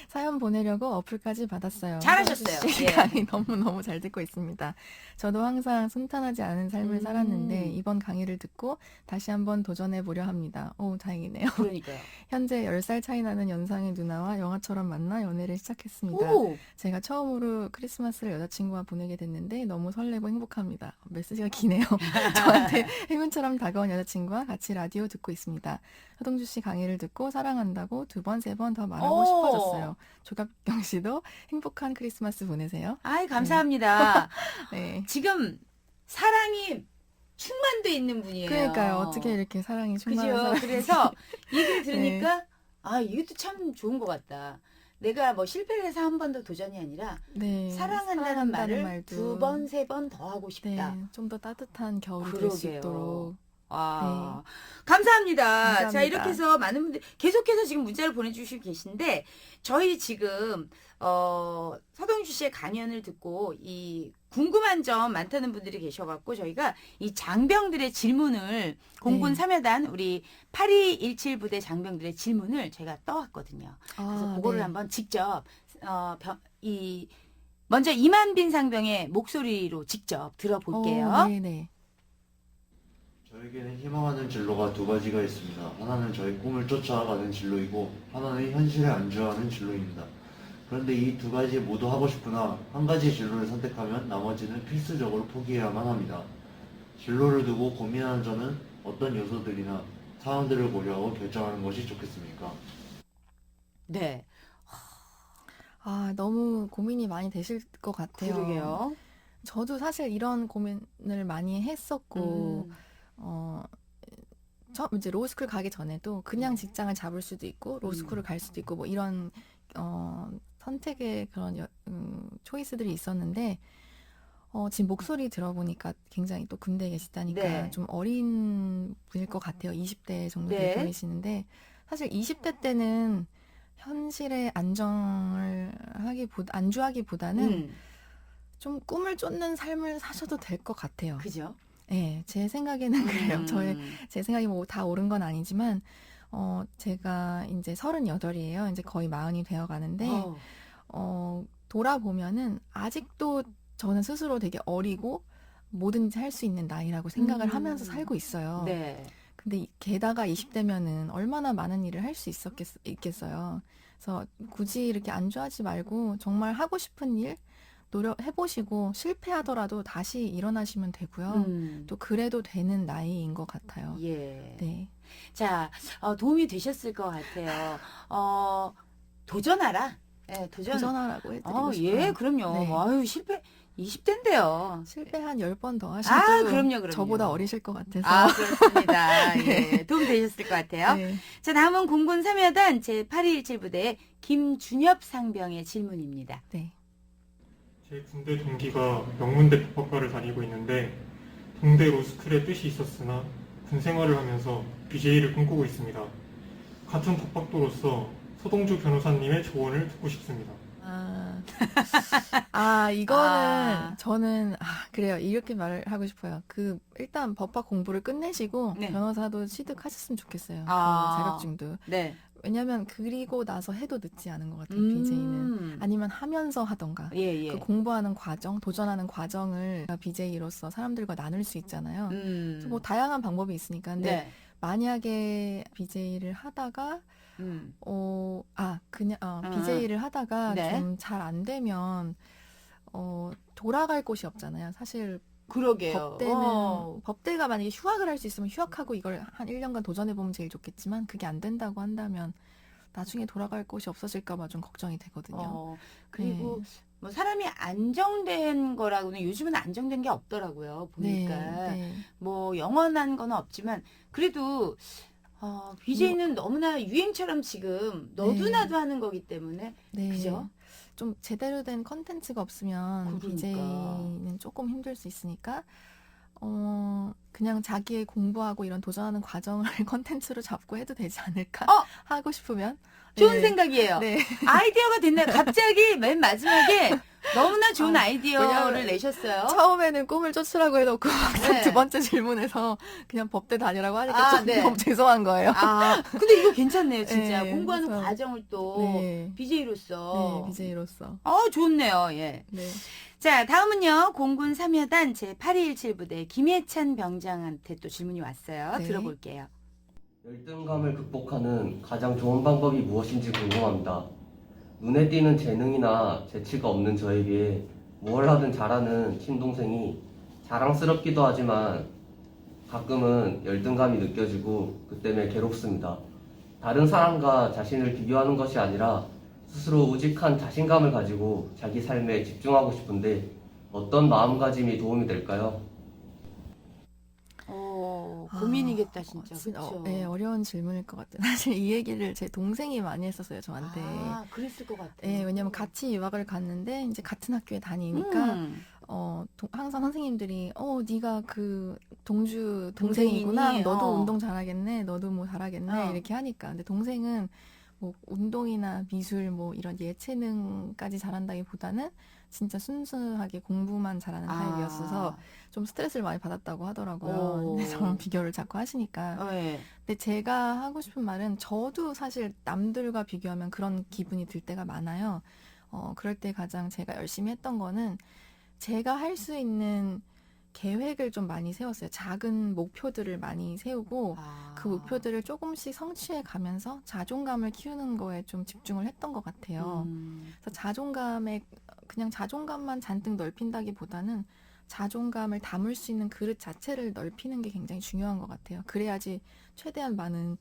사연 보내려고 어플까지 받았어요. 잘하셨어요. 서동주 씨 예. 강의 너무너무 잘 듣고 있습니다. 저도 항상 순탄하지 않은 삶을 살았는데 이번 강의를 듣고 다시 한번 도전해 보려 합니다. 오, 다행이네요. 그러니까요. 현재 10살 차이 나는 연상의 누나와 영화처럼 만나 연애를 시작했습니다. 오! 제가 처음으로 크리스마스를 여자친구와 보내게 됐는데 너무 설레고 행복합니다. 메시지가 기네요. 저한테 행운처럼 다가온 여자친구와 같이 라디오 듣고 있습니다. 서동주 씨 강의를 듣고 사랑한다고 2번, 3번 더 말하고 싶어졌어요. 조갑경 씨도 행복한 크리스마스 보내세요. 아이, 감사합니다. 네. 지금 사랑이 충만돼 있는 분이에요. 그러니까요. 어떻게 이렇게 사랑이 충만한 그죠? 사람이 그래서 얘기를 들으니까 이것도 참 좋은 것 같다. 내가 뭐 실패를 해서 한 번 더 도전이 아니라 네, 사랑한다는 말을 말도 2번, 3번 더 하고 싶다. 네, 좀 더 따뜻한 겨울이 될 수 그러게요. 있도록. 감사합니다. 감사합니다. 자, 이렇게 해서 많은 분들 계속해서 지금 문자를 보내주시고 계신데 저희 지금 서동주 씨의 강연을 듣고 이 궁금한 점 많다는 분들이 계셔갖고 저희가 이 장병들의 질문을 공군 3여단 우리 8217 부대 장병들의 질문을 제가 떠왔거든요. 그래서 그거를 한번 직접 먼저 이만빈 상병의 목소리로 직접 들어볼게요. 네네. 저에게는 희망하는 진로가 두 가지가 있습니다. 하나는 저의 꿈을 쫓아가는 진로이고 하나는 현실에 안주하는 진로입니다. 그런데 이 두 가지 모두 하고 싶으나 한 가지 진로를 선택하면 나머지는 필수적으로 포기해야만 합니다. 진로를 두고 고민하는 저는 어떤 요소들이나 상황들을 고려하고 결정하는 것이 좋겠습니까? 네. 너무 고민이 많이 되실 것 같아요. 그러게요. 저도 사실 이런 고민을 많이 했었고, 처음 이제 로스쿨 가기 전에도 그냥 직장을 잡을 수도 있고, 로스쿨을 갈 수도 있고, 뭐 이런, 선택의 그런 초이스들이 있었는데, 지금 목소리 들어보니까 굉장히 또 군대에 계시다니까 네. 좀 어린 분일 것 같아요. 20대 정도 네. 보이시는데, 사실 20대 때는 현실에 안주하기보다는 좀 꿈을 쫓는 삶을 사셔도 될 것 같아요. 그죠? 네, 제 생각에는 그래요. 제 생각이 뭐 다 옳은 건 아니지만, 제가 이제 38이에요. 이제 거의 40이 되어 가는데, 돌아보면은 아직도 저는 스스로 되게 어리고 뭐든지 할 수 있는 나이라고 생각을 하면서 살고 있어요. 네. 근데 게다가 20대면은 얼마나 많은 일을 할 수 있겠어요. 그래서 굳이 이렇게 안주하지 말고 정말 하고 싶은 일 노력해보시고 실패하더라도 다시 일어나시면 되고요. 또 그래도 되는 나이인 것 같아요. 예. 네. 자, 도움이 되셨을 것 같아요. 도전하라. 예, 도전하라고 해드리고 싶어요. 예, 그럼요. 네. 아유, 실패 20대인데요. 실패 한 10번 더 하셔도 그럼요. 저보다 어리실 것 같아서. 그렇습니다. 예, 도움 되셨을 것 같아요. 네. 자, 다음은 공군 3여단 제8217 부대 김준엽 상병의 질문입니다. 네. 제 군대 동기가 명문대 법학과를 다니고 있는데 동대 로스쿨의 뜻이 있었으나 군 생활을 하면서 BJ를 꿈꾸고 있습니다. 같은 법학도로서 서동주 변호사님의 조언을 듣고 싶습니다. 이거는 저는 그래요. 이렇게 말을 하고 싶어요. 일단 법학 공부를 끝내시고 네. 변호사도 취득하셨으면 좋겠어요. 그 자격증도. 네. 왜냐면 그리고 나서 해도 늦지 않은 것 같아요. BJ는. 아니면 하면서 하던가. 예. 그 공부하는 과정, 도전하는 과정을 BJ로서 사람들과 나눌 수 있잖아요. 그래서 뭐 다양한 방법이 있으니까. 근데 네. 만약에 BJ를 하다가 BJ를 하다가 네. 좀 잘 안 되면 돌아갈 곳이 없잖아요. 사실 그러게요. 법대가 만약에 휴학을 할 수 있으면 휴학하고 이걸 한 1년간 도전해보면 제일 좋겠지만 그게 안 된다고 한다면 나중에 돌아갈 곳이 없어질까 봐 좀 걱정이 되거든요. 그리고 뭐 사람이 안정된 거라고는 요즘은 안정된 게 없더라고요. 보니까 네. 뭐 영원한 건 없지만 그래도 BJ는 너무나 유행처럼 지금 너도나도 하는 거기 때문에 네. 그죠? 좀 제대로 된 컨텐츠가 없으면 그러니까. BJ는 조금 힘들 수 있으니까 그냥 자기의 공부하고 이런 도전하는 과정을 컨텐츠로 잡고 해도 되지 않을까 하고 싶으면 좋은 네. 생각이에요. 네. 아이디어가 됐네요. 갑자기 맨 마지막에 너무나 좋은 아이디어를 왜냐면 내셨어요. 처음에는 꿈을 쫓으라고 해놓고 막상 네. 두 번째 질문에서 그냥 법대 다니라고 하니까 좀 네. 너무 죄송한 거예요. 근데 이거 괜찮네요, 진짜. 네, 공부하는 그래서- 과정을 또 네. BJ로서. 네, BJ로서. 좋네요, 예. 네. 자, 다음은요, 공군 3여단 제8217 부대 김혜찬 병장한테 또 질문이 왔어요. 네. 들어볼게요. 열등감을 극복하는 가장 좋은 방법이 무엇인지 궁금합니다. 눈에 띄는 재능이나 재치가 없는 저에게 뭘 하든 잘하는 친동생이 자랑스럽기도 하지만 가끔은 열등감이 느껴지고 그 때문에 괴롭습니다. 다른 사람과 자신을 비교하는 것이 아니라 스스로 우직한 자신감을 가지고 자기 삶에 집중하고 싶은데 어떤 마음가짐이 도움이 될까요? 고민이겠다, 진짜. 그렇죠. 네, 어려운 질문일 것 같아요. 사실 이 얘기를 제 동생이 많이 했었어요, 저한테. 그랬을 것 같아요. 네, 왜냐면 같이 유학을 갔는데 이제 같은 학교에 다니니까 항상 선생님들이 네가 그 동주 동생이구나. 동생이니? 너도 운동 잘하겠네. 너도 뭐 잘하겠네. 어. 이렇게 하니까. 근데 동생은 뭐 운동이나 미술 뭐 이런 예체능까지 잘한다기보다는 진짜 순수하게 공부만 잘하는 타입이었어서 좀 스트레스를 많이 받았다고 하더라고요. 근데 저랑 비교를 자꾸 하시니까. 네. 근데 제가 하고 싶은 말은 저도 사실 남들과 비교하면 그런 기분이 들 때가 많아요. 그럴 때 가장 제가 열심히 했던 거는 제가 할 수 있는 계획을 좀 많이 세웠어요. 작은 목표들을 많이 세우고 그 목표들을 조금씩 성취해 가면서 자존감을 키우는 거에 좀 집중을 했던 것 같아요. 그래서 그냥 자존감만 잔뜩 넓힌다기보다는 자존감을 담을 수 있는 그릇 자체를 넓히는 게 굉장히 중요한 것 같아요. 그래야지 최대한 많은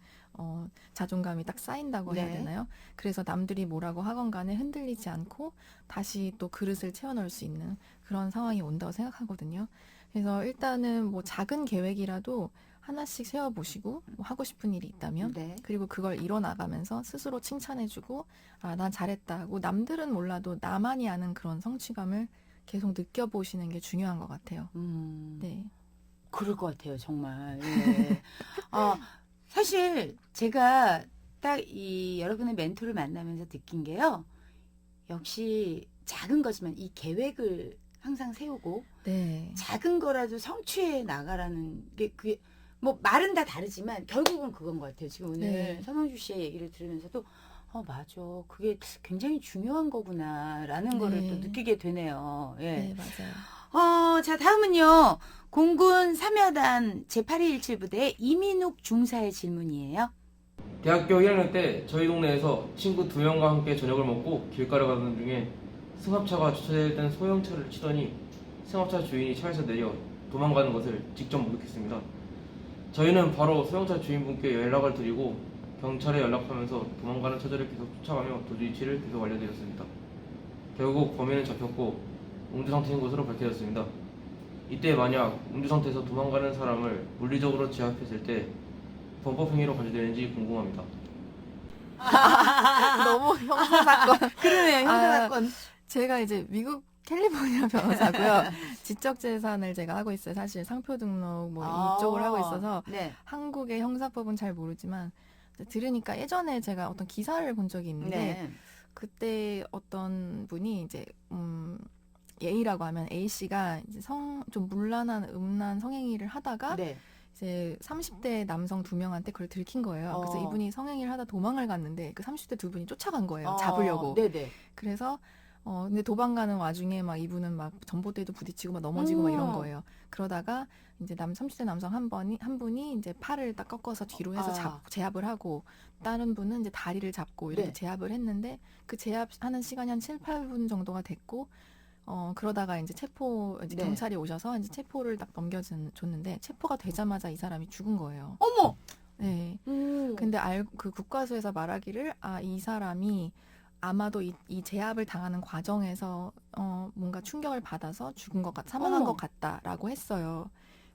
자존감이 딱 쌓인다고 해야 네. 되나요? 그래서 남들이 뭐라고 하건 간에 흔들리지 않고 다시 또 그릇을 채워넣을 수 있는 그런 상황이 온다고 생각하거든요. 그래서 일단은 뭐 작은 계획이라도 하나씩 세워보시고 뭐 하고 싶은 일이 있다면 네. 그리고 그걸 이뤄나가면서 스스로 칭찬해주고 난 잘했다 하고 남들은 몰라도 나만이 아는 그런 성취감을 계속 느껴보시는 게 중요한 것 같아요. 네. 그럴 것 같아요, 정말. 예. 사실 제가 딱 이 여러분의 멘토를 만나면서 느낀 게요. 역시 작은 거지만 이 계획을 항상 세우고 네. 작은 거라도 성취해 나가라는 게 그게 뭐 말은 다 다르지만 결국은 그건 것 같아요. 지금 오늘 네. 선홍주 씨의 얘기를 들으면서도 맞아. 그게 굉장히 중요한 거구나라는 거를 네. 또 느끼게 되네요. 예. 네, 맞아요. 자, 다음은요. 공군 3여단 제8217 부대 이민욱 중사의 질문이에요. 대학교 1학년 때 저희 동네에서 친구 2명과 함께 저녁을 먹고 길가를 가던 중에 승합차가 주차되어 있던 소형차를 치더니 승합차 주인이 차에서 내려 도망가는 것을 직접 목격했습니다. 저희는 바로 소형차 주인분께 연락을 드리고 경찰에 연락하면서 도망가는 차들을 계속 쫓아가며 도주 위치를 계속 알려드렸습니다. 결국 범인은 잡혔고 음주 상태인 것으로 밝혀졌습니다. 이때 만약 음주 상태에서 도망가는 사람을 물리적으로 제압했을 때 범법 행위로 간주되는지 궁금합니다. 너무 형사사건. 그러네요, 형사사건. 제가 이제 미국 캘리포니아 변호사고요. 지적재산을 제가 하고 있어요. 사실 상표 등록 뭐 이쪽을 하고 있어서 네. 한국의 형사법은 잘 모르지만 들으니까 예전에 제가 어떤 기사를 본 적이 있는데 네. 그때 어떤 분이 이제 A라고 하면 A 씨가 이제 좀 문란한 음란 성행위를 하다가 네. 이제 30대 남성 2명한테 그걸 들킨 거예요. 그래서 이분이 성행위를 하다 도망을 갔는데 그 30대 2분이 쫓아간 거예요. 잡으려고. 네네. 그래서 근데 도망가는 와중에 막 이분은 막 전봇대도 부딪히고 막 넘어지고 막 이런 거예요. 그러다가 이제 30대 남성 한 분이 이제 팔을 딱 꺾어서 뒤로 해서 제압을 하고 다른 분은 이제 다리를 잡고 이렇게 네. 제압을 했는데 그 제압하는 시간이 한 7, 8분 정도가 됐고 그러다가 이제 네. 경찰이 오셔서 이제 체포를 딱 넘겨줬는데 체포가 되자마자 이 사람이 죽은 거예요. 어머! 네. 근데 그 국과수에서 말하기를 이 사람이 아마도 이 제압을 당하는 과정에서 뭔가 충격을 받아서 사망한 것 같다라고 했어요.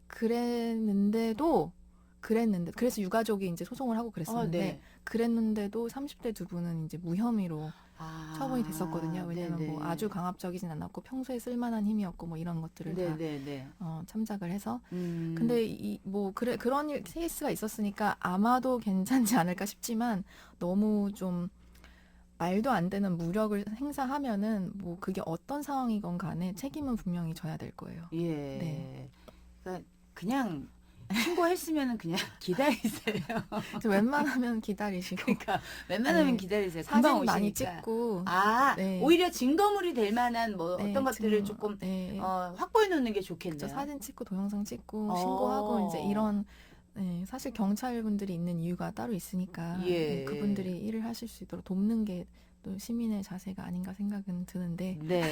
그랬는데도 그래서 유가족이 이제 소송을 하고 그랬었는데 네. 그랬는데도 30대 2분은 이제 무혐의로 처분이 됐었거든요. 왜냐면 네네. 뭐 아주 강압적이진 않았고 평소에 쓸만한 힘이었고 뭐 이런 것들을 네네네. 다 참작을 해서 음. 근데 그런 케이스가 있었으니까 아마도 괜찮지 않을까 싶지만 너무 좀 말도 안 되는 무력을 행사하면은 뭐 그게 어떤 상황이건 간에 책임은 분명히 져야 될 거예요. 예. 네. 그러니까 그냥 신고했으면은 그냥 기다리세요. 웬만하면 기다리시고 그러니까 웬만하면 네. 기다리세요. 금방 사진 많이 오시니까. 찍고 네. 오히려 증거물이 될 만한 뭐 네, 어떤 것들을 조금 확보해 놓는 게 좋겠네요. 그렇죠. 사진 찍고 동영상 찍고 어. 신고하고 이제 이런 사실 경찰분들이 있는 이유가 따로 있으니까 예. 그분들이 일을 하실 수 있도록 돕는 게 또 시민의 자세가 아닌가 생각은 드는데 네.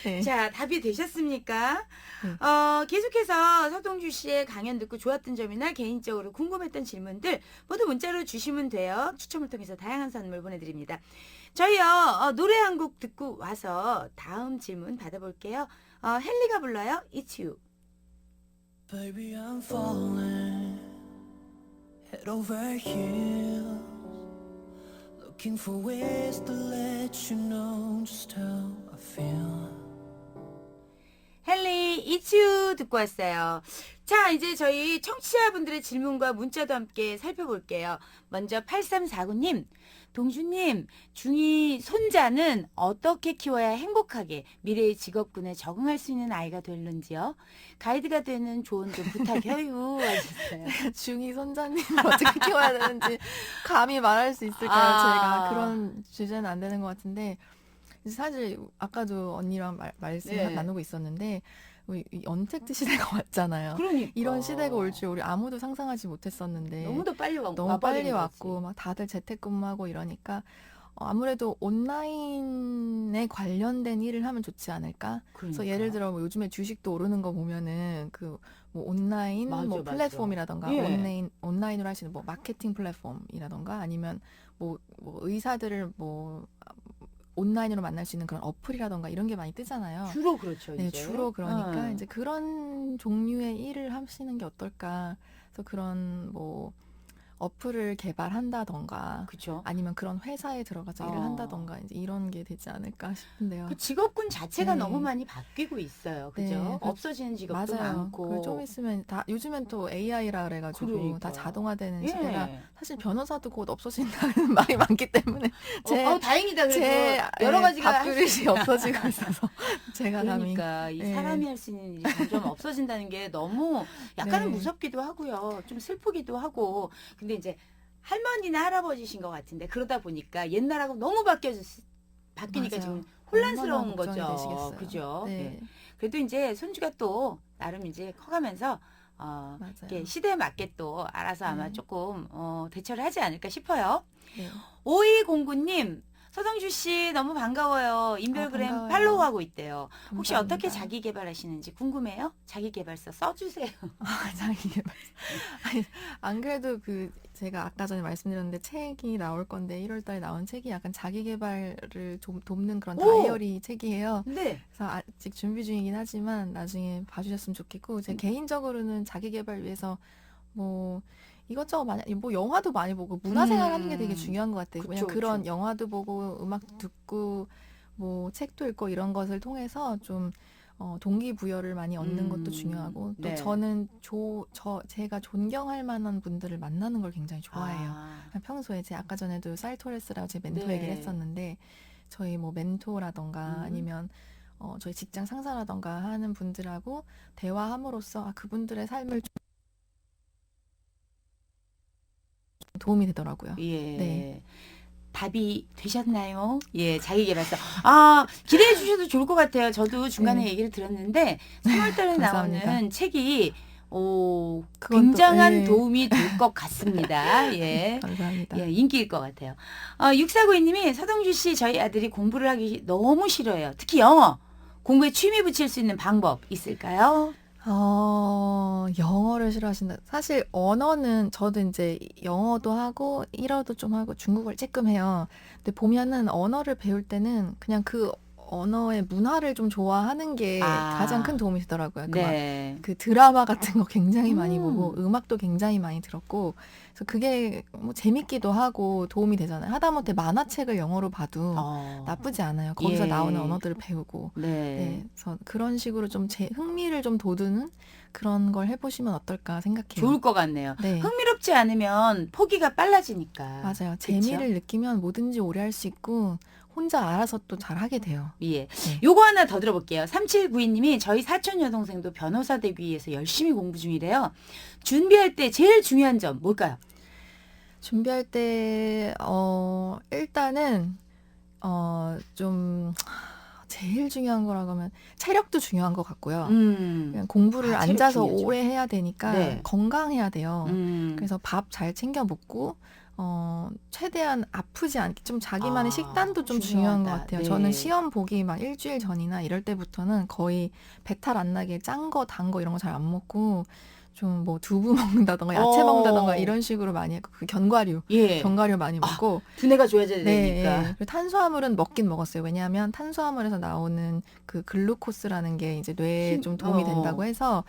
네. 자, 답이 되셨습니까? 네. 계속해서 서동주 씨의 강연 듣고 좋았던 점이나 개인적으로 궁금했던 질문들 모두 문자로 주시면 돼요. 추첨을 통해서 다양한 선물 보내드립니다. 저희요, 노래 한 곡 듣고 와서 다음 질문 받아볼게요. 헨리가 불러요. It's You. Baby, I'm falling head over heels, looking for ways to let you know just how I feel. 헨리 It's You 듣고 왔어요. 자, 이제 저희 청취자분들의 질문과 문자도 함께 살펴볼게요. 먼저 8349님, 동주님, 중2 손자는 어떻게 키워야 행복하게 미래의 직업군에 적응할 수 있는 아이가 될는지요? 가이드가 되는 조언 좀 부탁해요. 하셨어요. 중2 손자님 어떻게 키워야 되는지 감히 말할 수 있을까요? 제가 그런 주제는 안 되는 것 같은데 사실 아까도 언니랑 말씀 네. 나누고 있었는데 이 언택트 시대가 왔잖아요. 그러니까. 이런 시대가 올 줄 우리 아무도 상상하지 못했었는데 너무도 빨리 왔고. 너무 빨리 왔고 막 다들 재택근무하고 이러니까 아무래도 온라인에 관련된 일을 하면 좋지 않을까? 그래서 예를 들어 뭐 요즘에 주식도 오르는 거 보면은 그 뭐 온라인 뭐 플랫폼이라던가 온라인으로 하시는 뭐 마케팅 플랫폼이라던가 아니면 뭐 의사들을 뭐 온라인으로 만날 수 있는 그런 어플이라던가 이런 게 많이 뜨잖아요. 주로 그렇죠. 네, 이제. 주로 그러니까 이제 그런 종류의 일을 하시는 게 어떨까? 그래서 그런 뭐 어플을 개발한다던가 그쵸. 아니면 그런 회사에 들어가서 일을 한다던가 이제 이런 게 되지 않을까 싶은데요. 그 직업군 자체가 네. 너무 많이 바뀌고 있어요. 그죠? 네, 없어지는 직업도 맞아요. 많고. 좀 있으면 다 요즘엔 또 AI라 그래가지고 그러니까요. 다 자동화되는 예. 시대라 사실 변호사도 곧 없어진다는 말이 많기 때문에 다행이다. 그래도 제 여러 가지가 할 밥그릇이 없어지고 있어서 제가 그러니까 이 네. 사람이 할 수 있는 일이 점점 없어진다는 게 너무 약간은 네. 무섭기도 하고요. 좀 슬프기도 하고. 근데 이제 할머니나 할아버지신 것 같은데 그러다 보니까 옛날하고 너무 바뀌니까 맞아요. 지금 혼란스러운 얼마나 걱정이 거죠. 되시겠어요. 그죠? 네. 네. 그래도 이제 손주가 또 나름 이제 커가면서 맞아요. 이게 시대에 맞게 또 알아서 아마 네. 조금 대처를 하지 않을까 싶어요. 네. 5209님, 서동주 씨 너무 반가워요. 인별그램 반가워요. 팔로우하고 있대요. 혹시 감사합니다. 어떻게 자기 개발하시는지 궁금해요? 자기 개발서 써주세요. 자기 개발. 아니, 안 그래도 제가 아까 전에 말씀드렸는데 책이 나올 건데 1월 달에 나온 책이 약간 자기 개발을 좀 돕는 그런 오! 다이어리 책이에요. 네. 그래서 아직 준비 중이긴 하지만 나중에 봐주셨으면 좋겠고 제 개인적으로는 자기 개발 위해서 뭐 이것저것 많이 뭐 영화도 많이 보고 문화생활 하는 게 되게 중요한 것 같아요. 그쵸, 왜냐면 그런 그쵸. 영화도 보고 음악도 듣고 뭐 책도 읽고 이런 것을 통해서 좀 동기부여를 많이 얻는 것도 중요하고 또 네. 저는 제가 존경할 만한 분들을 만나는 걸 굉장히 좋아해요. 아, 평소에 아까 전에도 사이토레스라고 제 멘토 네. 얘기를 했었는데 저희 뭐 멘토라던가 아니면 저희 직장 상사라던가 하는 분들하고 대화함으로써 그분들의 삶을 좀 도움이 되더라고요. 예. 네. 답이 되셨나요? 예, 자기개발서. 기대해 주셔도 좋을 것 같아요. 저도 중간에 네. 얘기를 들었는데 3월달에 감사합니다. 나오는 책이 그건 또, 굉장한 예. 도움이 될 것 같습니다. 예. 감사합니다. 예, 인기일 것 같아요. 6492님이 서동주 씨 저희 아들이 공부를 하기 너무 싫어해요. 특히 영어. 공부에 취미 붙일 수 있는 방법 있을까요? 영어를 싫어하신다. 사실 언어는 저도 이제 영어도 하고 일어도 좀 하고 중국어를 조금 해요. 근데 보면은 언어를 배울 때는 그냥 그 언어의 문화를 좀 좋아하는 게 가장 큰 도움이 되더라고요. 네. 그 드라마 같은 거 굉장히 많이 음. 보고 음악도 굉장히 많이 들었고 그래서 그게 뭐 재밌기도 하고 도움이 되잖아요. 하다못해 만화책을 영어로 봐도 나쁘지 않아요. 거기서 예. 나오는 언어들을 배우고. 네. 네, 그래서 그런 식으로 좀 제 흥미를 좀 돋우는 그런 걸 해보시면 어떨까 생각해요. 좋을 것 같네요. 네, 흥미롭지 않으면 포기가 빨라지니까. 맞아요. 그쵸? 재미를 느끼면 뭐든지 오래 할 수 있고 혼자 알아서 또 잘 하게 돼요. 예. 네. 요거 하나 더 들어볼게요. 3792님이 저희 사촌 여동생도 변호사 되기 위해서 열심히 공부 중이래요. 준비할 때 제일 중요한 점 뭘까요? 준비할 때 일단은 좀 제일 중요한 거라고 하면 체력도 중요한 것 같고요. 그냥 공부를 체력 앉아서 중요하죠. 오래 해야 되니까 네. 건강해야 돼요. 음. 그래서 밥 잘 챙겨 먹고 최대한 아프지 않게 좀 자기만의 식단도 좀 중요한 것 중요하다. 같아요. 네. 저는 시험 보기 막 일주일 전이나 이럴 때부터는 거의 배탈 안 나게 짠 거, 단 거 이런 거 잘 안 먹고 좀 뭐 두부 먹는다던가 야채 먹는다던가 이런 식으로 많이 했고 견과류 예. 많이 먹고 두뇌가 좋아져야 네, 되니까. 그리고 탄수화물은 먹긴 먹었어요. 왜냐하면 탄수화물에서 나오는 그 글루코스라는 게 이제 뇌에 좀 도움이 된다고 해서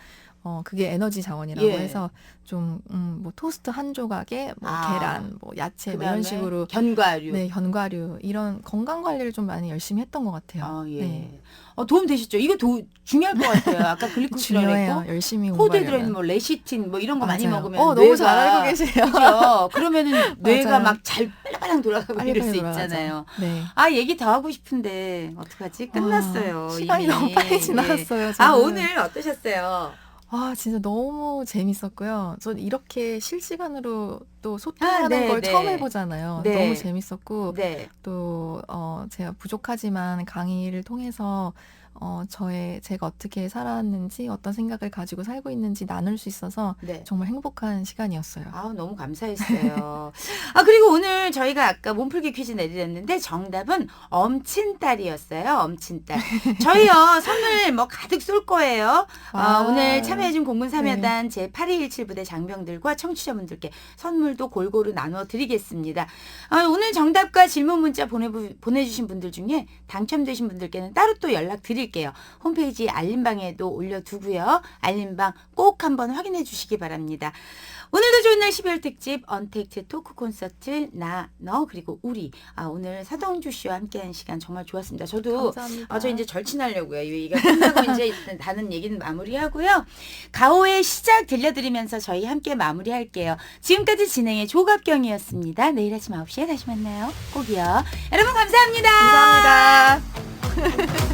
그게 에너지 자원이라고 예. 해서 좀 뭐 토스트 한 조각에 뭐 계란, 뭐 야채 뭐 그다음에 이런 식으로 견과류. 네, 견과류 이런 건강 관리를 좀 많이 열심히 했던 것 같아요. 예. 네. 도움 되셨죠? 이거 중요할 것 같아요. 아까 글리코스라고 중요해요. 했고 열심히 코드에 들어있는 공부하려면. 뭐 레시틴 뭐 이런 거 많이 맞아요. 먹으면 너무 잘 알고 계세요. 그죠? 그러면은 뇌가 맞아요. 막 잘 빨리빨리 돌아가고 이럴 수 빨리빨리 돌아가죠. 있잖아요. 네. 얘기 더 하고 싶은데 어떡하지? 끝났어요. 시간이 이미. 너무 빨리 예. 지나갔어요. 저는. 오늘 어떠셨어요? 진짜 너무 재밌었고요. 전 이렇게 실시간으로 또 소통하는 네, 걸 네. 처음 해보잖아요. 네. 너무 재밌었고 네. 또 제가 부족하지만 강의를 통해서 제가 어떻게 살아왔는지 어떤 생각을 가지고 살고 있는지 나눌 수 있어서 네. 정말 행복한 시간이었어요. 너무 감사했어요. 그리고 오늘 저희가 아까 몸풀기 퀴즈 내드렸는데 정답은 엄친딸이었어요. 엄친딸. 저희요, 선물 뭐 가득 쏠 거예요. 와. 오늘 참여해준 공군 네. 3여단 제8217 부대 장병들과 청취자분들께 선물도 골고루 나눠드리겠습니다. 오늘 정답과 질문 문자 보내주신 분들 중에 당첨되신 분들께는 따로 또 연락드릴게요. 홈페이지 알림방에도 올려두고요. 알림방 꼭 한번 확인해 주시기 바랍니다. 오늘도 좋은 날 12월 특집 언택트 토크 콘서트 너 그리고 우리 오늘 서동주 씨와 함께한 시간 정말 좋았습니다. 저도 감사합니다. 저 이제 절친하려고요. 이 얘기가 끝나고 이제 다른 얘기는 마무리하고요. 가오의 시작 들려드리면서 저희 함께 마무리할게요. 지금까지 진행의 조갑경이었습니다. 내일 아침 9시에 다시 만나요. 꼭이요. 여러분 감사합니다. 감사합니다.